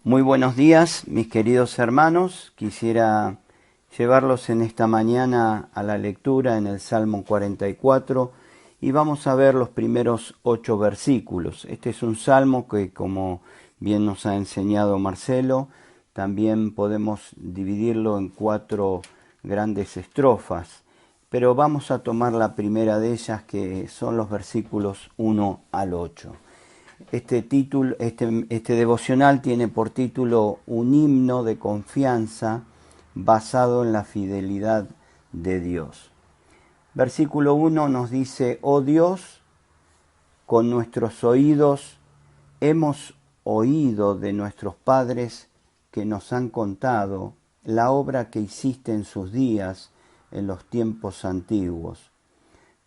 Muy buenos días, mis queridos hermanos. Quisiera llevarlos en esta mañana a la lectura en el Salmo 44 y vamos a ver los primeros 8 versículos. Este es un salmo que, como bien nos ha enseñado Marcelo, también podemos dividirlo en 4 grandes estrofas. Pero vamos a tomar la primera de ellas, que son los versículos 1 al 8. Este devocional tiene por título Un himno de confianza basado en la fidelidad de Dios. Versículo 1 nos dice: Oh Dios, con nuestros oídos hemos oído de nuestros padres que nos han contado la obra que hiciste en sus días, en los tiempos antiguos.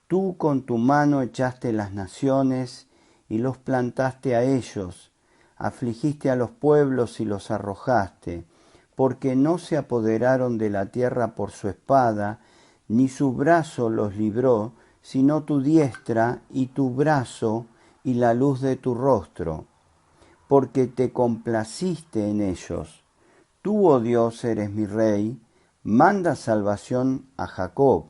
Tú con tu mano echaste las naciones y los plantaste a ellos, afligiste a los pueblos y los arrojaste, porque no se apoderaron de la tierra por su espada, ni su brazo los libró, sino tu diestra y tu brazo y la luz de tu rostro, porque te complaciste en ellos. Tú, oh Dios, eres mi Rey, manda salvación a Jacob.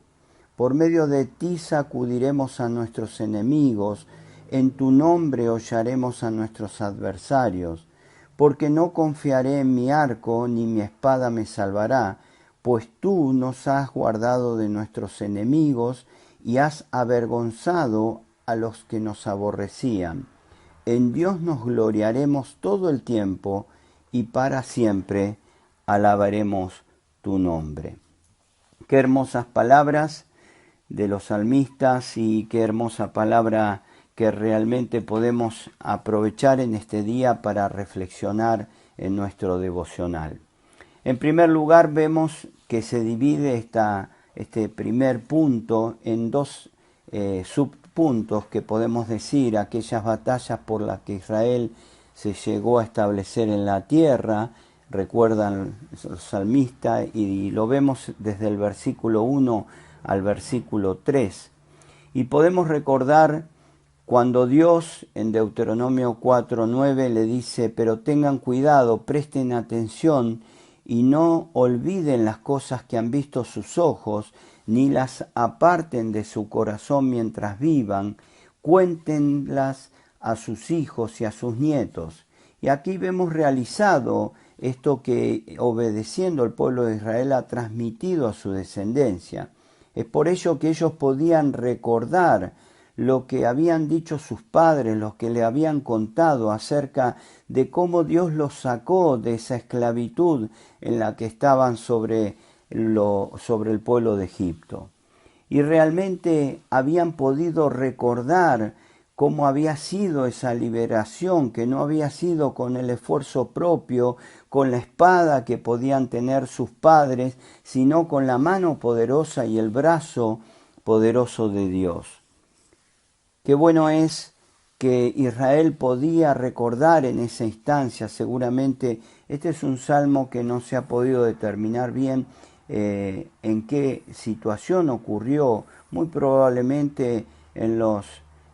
Por medio de ti sacudiremos a nuestros enemigos, en tu nombre hollaremos a nuestros adversarios, porque no confiaré en mi arco, ni mi espada me salvará, pues tú nos has guardado de nuestros enemigos y has avergonzado a los que nos aborrecían. En Dios nos gloriaremos todo el tiempo y para siempre alabaremos tu nombre. Qué hermosas palabras de los salmistas y qué hermosa palabra que realmente podemos aprovechar en este día para reflexionar en nuestro devocional. En primer lugar, vemos que se divide este primer punto en dos subpuntos que podemos decir: aquellas batallas por las que Israel se llegó a establecer en la tierra, recuerdan los salmistas, y lo vemos desde el versículo 1 al versículo 3. Y podemos recordar cuando Dios en Deuteronomio 4:9 le dice: pero tengan cuidado, presten atención y no olviden las cosas que han visto sus ojos, ni las aparten de su corazón mientras vivan, cuéntenlas a sus hijos y a sus nietos. Y aquí vemos realizado esto que, obedeciendo el pueblo de Israel, ha transmitido a su descendencia. Es por ello que ellos podían recordar lo que habían dicho sus padres, los que le habían contado acerca de cómo Dios los sacó de esa esclavitud en la que estaban sobre el pueblo de Egipto. Y realmente habían podido recordar cómo había sido esa liberación, que no había sido con el esfuerzo propio, con la espada que podían tener sus padres, sino con la mano poderosa y el brazo poderoso de Dios. Qué bueno es que Israel podía recordar en esa instancia. Seguramente este es un salmo que no se ha podido determinar bien en qué situación ocurrió, muy probablemente en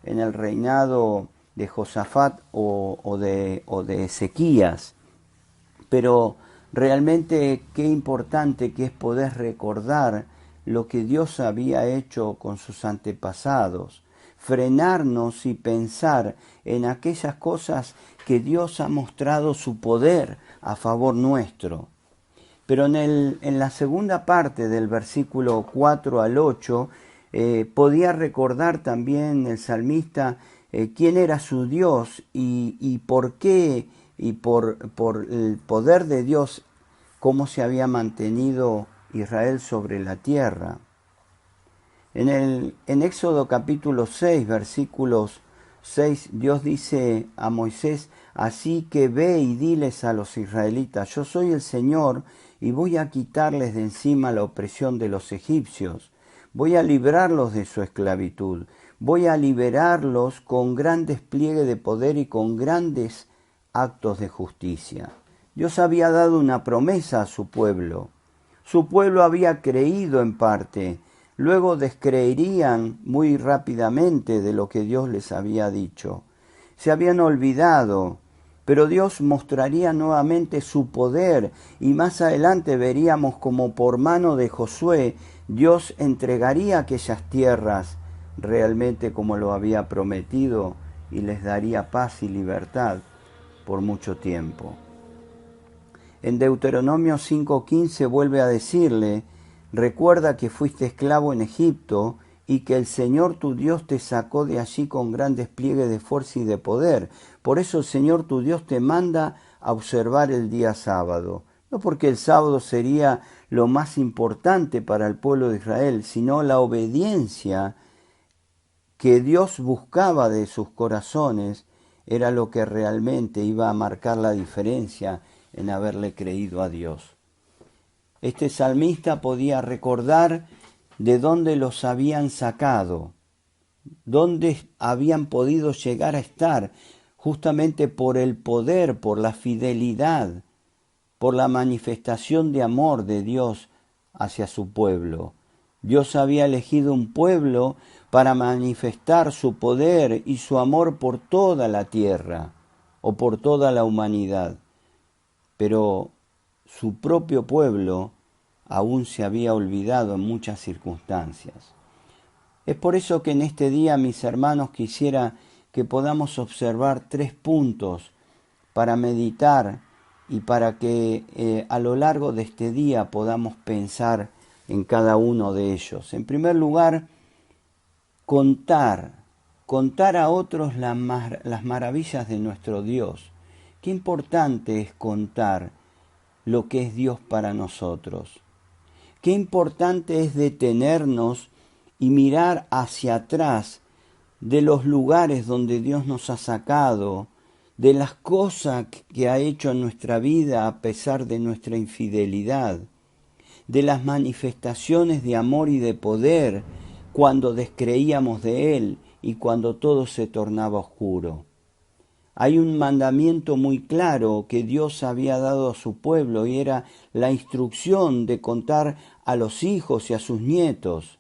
el reinado de Josafat o de Ezequías. Pero realmente qué importante que es poder recordar lo que Dios había hecho con sus antepasados, frenarnos y pensar en aquellas cosas que Dios ha mostrado su poder a favor nuestro. Pero en la segunda parte del versículo 4 al 8 podía recordar también el salmista quién era su Dios y por qué, y por el poder de Dios, cómo se había mantenido Israel sobre la tierra. En Éxodo capítulo 6, versículos 6, Dios dice a Moisés: así que ve y diles a los israelitas: yo soy el Señor, y voy a quitarles de encima la opresión de los egipcios. Voy a librarlos de su esclavitud. Voy a liberarlos con gran despliegue de poder y con grandes actos de justicia. Dios había dado una promesa a su pueblo. Su pueblo había creído en parte. Luego descreerían muy rápidamente de lo que Dios les había dicho. Se habían olvidado Pero Dios mostraría nuevamente su poder y más adelante veríamos como por mano de Josué Dios entregaría aquellas tierras realmente como lo había prometido y les daría paz y libertad por mucho tiempo. En Deuteronomio 5:15 vuelve a decirle: recuerda que fuiste esclavo en Egipto y que el Señor tu Dios te sacó de allí con gran despliegue de fuerza y de poder. Por eso el Señor tu Dios te manda a observar el día sábado. No porque el sábado sería lo más importante para el pueblo de Israel, sino la obediencia que Dios buscaba de sus corazones era lo que realmente iba a marcar la diferencia en haberle creído a Dios. Este salmista podía recordar de dónde los habían sacado, dónde habían podido llegar a estar, justamente por el poder, por la fidelidad, por la manifestación de amor de Dios hacia su pueblo. Dios había elegido un pueblo para manifestar su poder y su amor por toda la tierra o por toda la humanidad. Pero su propio pueblo aún se había olvidado en muchas circunstancias. Es por eso que en este día, mis hermanos, quisiera que podamos observar 3 puntos para meditar y para que a lo largo de este día podamos pensar en cada uno de ellos. En primer lugar, contar a otros las maravillas de nuestro Dios. Qué importante es contar lo que es Dios para nosotros. Qué importante es detenernos y mirar hacia atrás de los lugares donde Dios nos ha sacado, de las cosas que ha hecho en nuestra vida a pesar de nuestra infidelidad, de las manifestaciones de amor y de poder cuando descreíamos de Él y cuando todo se tornaba oscuro. Hay un mandamiento muy claro que Dios había dado a su pueblo y era la instrucción de contar a los hijos y a sus nietos.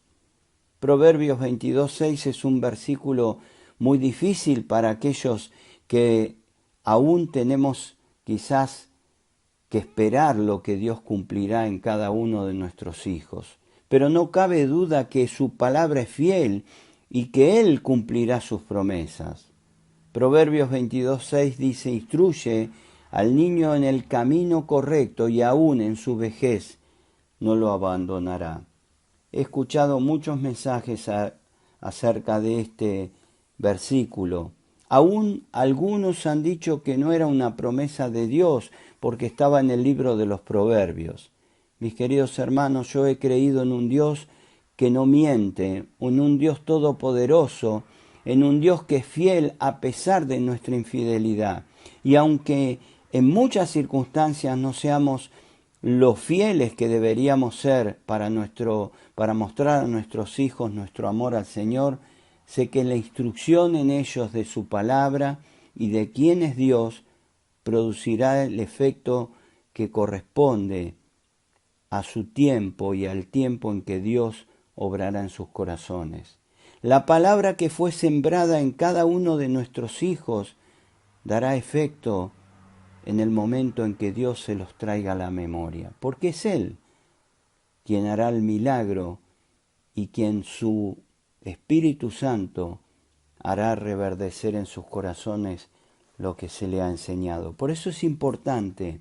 Proverbios 22:6 es un versículo muy difícil para aquellos que aún tenemos quizás que esperar lo que Dios cumplirá en cada uno de nuestros hijos. Pero no cabe duda que su palabra es fiel y que Él cumplirá sus promesas. Proverbios 22:6 dice: instruye al niño en el camino correcto y aún en su vejez no lo abandonará. He escuchado muchos mensajes acerca de este versículo. Aún algunos han dicho que no era una promesa de Dios porque estaba en el libro de los Proverbios. Mis queridos hermanos, yo he creído en un Dios que no miente, en un Dios todopoderoso, en un Dios que es fiel a pesar de nuestra infidelidad. Y aunque en muchas circunstancias no seamos los fieles que deberíamos ser para mostrar a nuestros hijos nuestro amor al Señor, sé que la instrucción en ellos de su palabra y de quién es Dios producirá el efecto que corresponde a su tiempo y al tiempo en que Dios obrará en sus corazones. La palabra que fue sembrada en cada uno de nuestros hijos dará efecto en el momento en que Dios se los traiga a la memoria, porque es Él quien hará el milagro y quien su Espíritu Santo hará reverdecer en sus corazones lo que se le ha enseñado. Por eso es importante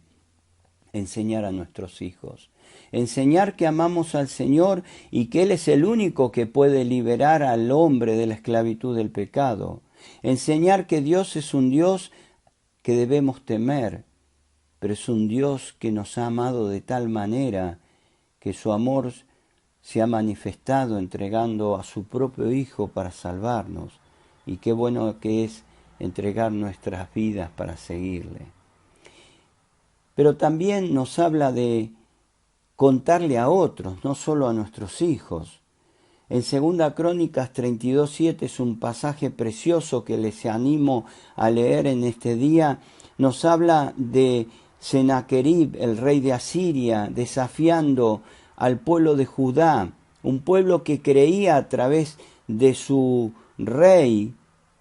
enseñar a nuestros hijos, enseñar que amamos al Señor y que Él es el único que puede liberar al hombre de la esclavitud del pecado, enseñar que Dios es un Dios que debemos temer, pero es un Dios que nos ha amado de tal manera que su amor se ha manifestado entregando a su propio Hijo para salvarnos, y qué bueno que es entregar nuestras vidas para seguirle. Pero también nos habla de contarle a otros, no solo a nuestros hijos. En 2 Crónicas 32:7 es un pasaje precioso que les animo a leer en este día. Nos habla de Sennacherib, el rey de Asiria, desafiando al pueblo de Judá, un pueblo que creía a través de su rey,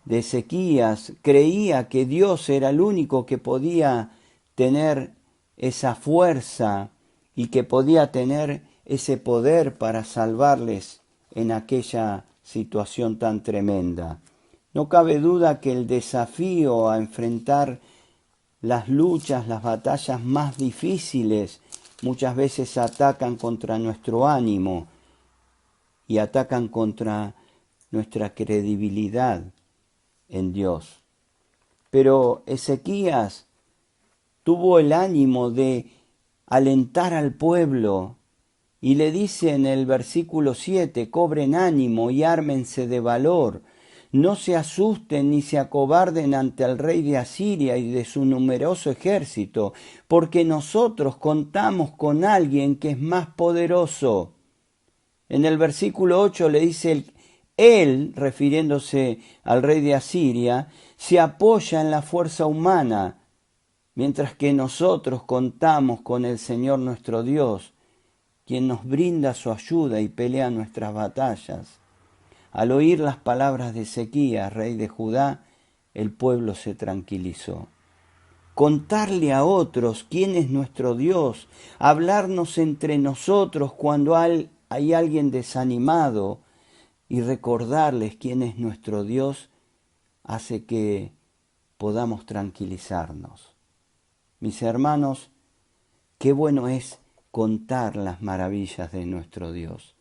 de Ezequías creía que Dios era el único que podía tener esa fuerza y que podía tener ese poder para salvarles en aquella situación tan tremenda. No cabe duda que el desafío a enfrentar las luchas, las batallas más difíciles, muchas veces atacan contra nuestro ánimo y atacan contra nuestra credibilidad en Dios. Pero Ezequías tuvo el ánimo de alentar al pueblo y le dice en el versículo 7, cobren ánimo y ármense de valor, no se asusten ni se acobarden ante el rey de Asiria y de su numeroso ejército, porque nosotros contamos con alguien que es más poderoso. En el versículo 8 le dice, él, refiriéndose al rey de Asiria, se apoya en la fuerza humana, mientras que nosotros contamos con el Señor nuestro Dios, quien nos brinda su ayuda y pelea nuestras batallas. Al oír las palabras de Ezequías, rey de Judá, el pueblo se tranquilizó. Contarle a otros quién es nuestro Dios, hablarnos entre nosotros cuando hay alguien desanimado y recordarles quién es nuestro Dios hace que podamos tranquilizarnos. Mis hermanos, qué bueno es contar las maravillas de nuestro Dios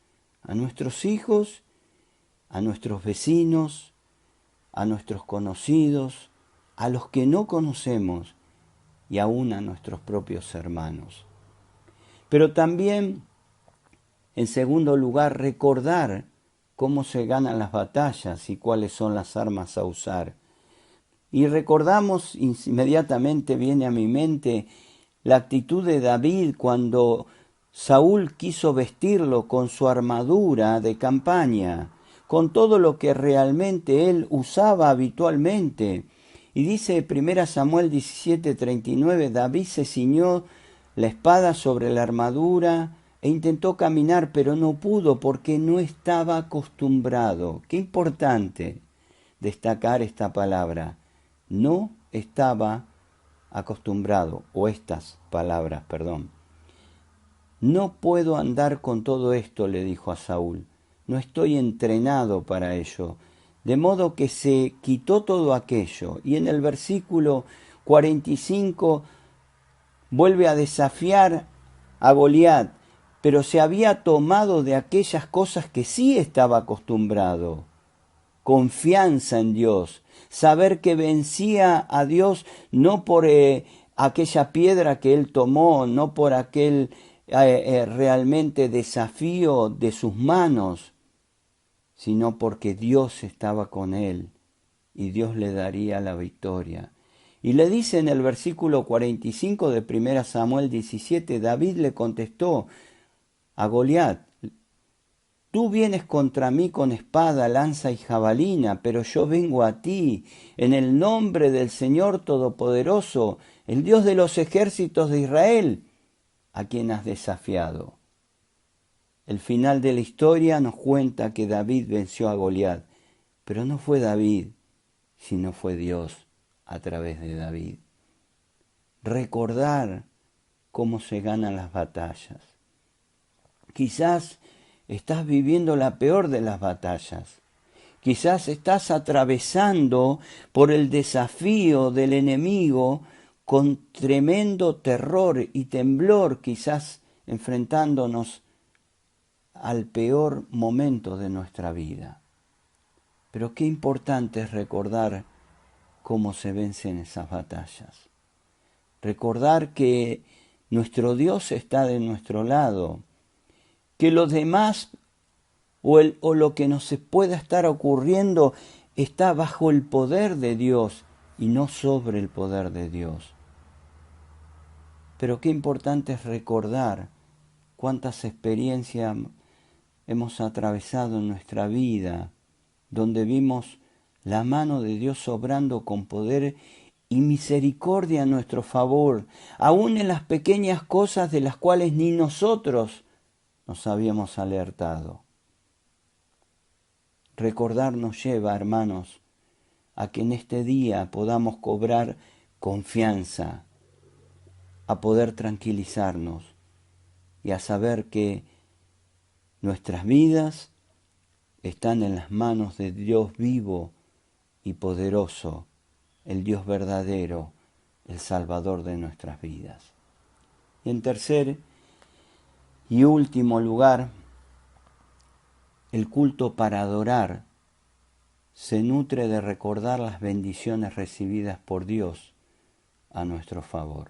a nuestros hijos, a nuestros vecinos, a nuestros conocidos, a los que no conocemos y aún a nuestros propios hermanos. Pero también, en segundo lugar, recordar cómo se ganan las batallas y cuáles son las armas a usar. Y recordamos, inmediatamente viene a mi mente la actitud de David cuando Saúl quiso vestirlo con su armadura de campaña, con todo lo que realmente él usaba habitualmente. Y dice 1 Samuel 17:39, David se ciñó la espada sobre la armadura e intentó caminar, pero no pudo porque no estaba acostumbrado. Qué importante destacar esta palabra. No estaba acostumbrado, o estas palabras, perdón. No puedo andar con todo esto, le dijo a Saúl. No estoy entrenado para ello. De modo que se quitó todo aquello. Y en el versículo 45 vuelve a desafiar a Goliat, pero se había tomado de aquellas cosas que sí estaba acostumbrado. Confianza en Dios, saber que vencía a Dios no por aquella piedra que él tomó, no por aquel realmente desafío de sus manos, sino porque Dios estaba con él y Dios le daría la victoria. Y le dice en el versículo 45 de 1 Samuel 17, David le contestó a Goliat, tú vienes contra mí con espada, lanza y jabalina, pero yo vengo a ti en el nombre del Señor Todopoderoso, el Dios de los ejércitos de Israel, a quien has desafiado. El final de la historia nos cuenta que David venció a Goliat, pero no fue David, sino fue Dios a través de David. Recordar cómo se ganan las batallas. Quizás estás viviendo la peor de las batallas. Quizás estás atravesando por el desafío del enemigo con tremendo terror y temblor, quizás enfrentándonos al peor momento de nuestra vida. Pero qué importante es recordar cómo se vencen esas batallas. Recordar que nuestro Dios está de nuestro lado, que los demás o lo que nos pueda estar ocurriendo está bajo el poder de Dios y no sobre el poder de Dios. Pero qué importante es recordar cuántas experiencias hemos atravesado en nuestra vida, donde vimos la mano de Dios obrando con poder y misericordia a nuestro favor, aún en las pequeñas cosas de las cuales ni nosotros nos habíamos alertado. Recordar nos lleva, hermanos, a que en este día podamos cobrar confianza, a poder tranquilizarnos y a saber que nuestras vidas están en las manos de Dios vivo y poderoso, el Dios verdadero, el Salvador de nuestras vidas. Y en tercer y último lugar, el culto para adorar se nutre de recordar las bendiciones recibidas por Dios a nuestro favor.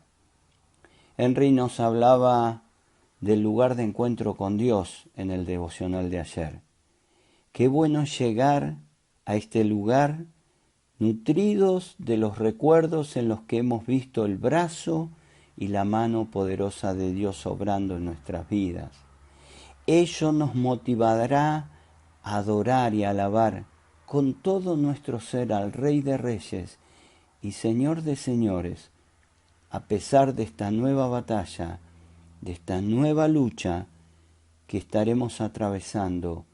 Henry nos hablaba del lugar de encuentro con Dios en el devocional de ayer. Qué bueno llegar a este lugar nutridos de los recuerdos en los que hemos visto el brazo y la mano poderosa de Dios obrando en nuestras vidas. Ello nos motivará a adorar y alabar con todo nuestro ser al Rey de Reyes y Señor de Señores, a pesar de esta nueva batalla, de esta nueva lucha que estaremos atravesando.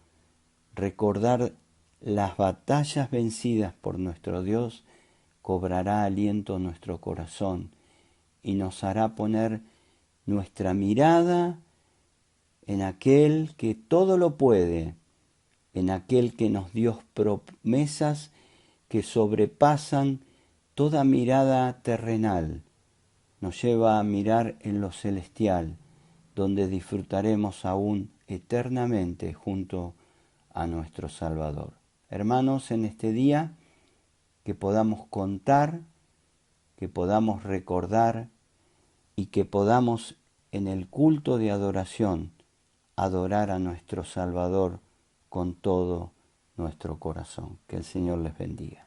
Recordar las batallas vencidas por nuestro Dios cobrará aliento en nuestro corazón y nos hará poner nuestra mirada en aquel que todo lo puede, en aquel que nos dio promesas que sobrepasan toda mirada terrenal. Nos lleva a mirar en lo celestial, donde disfrutaremos aún eternamente junto a nuestro Salvador. Hermanos, en este día que podamos contar, que podamos recordar y que podamos en el culto de adoración adorar a nuestro Salvador con todo nuestro corazón. Que el Señor les bendiga.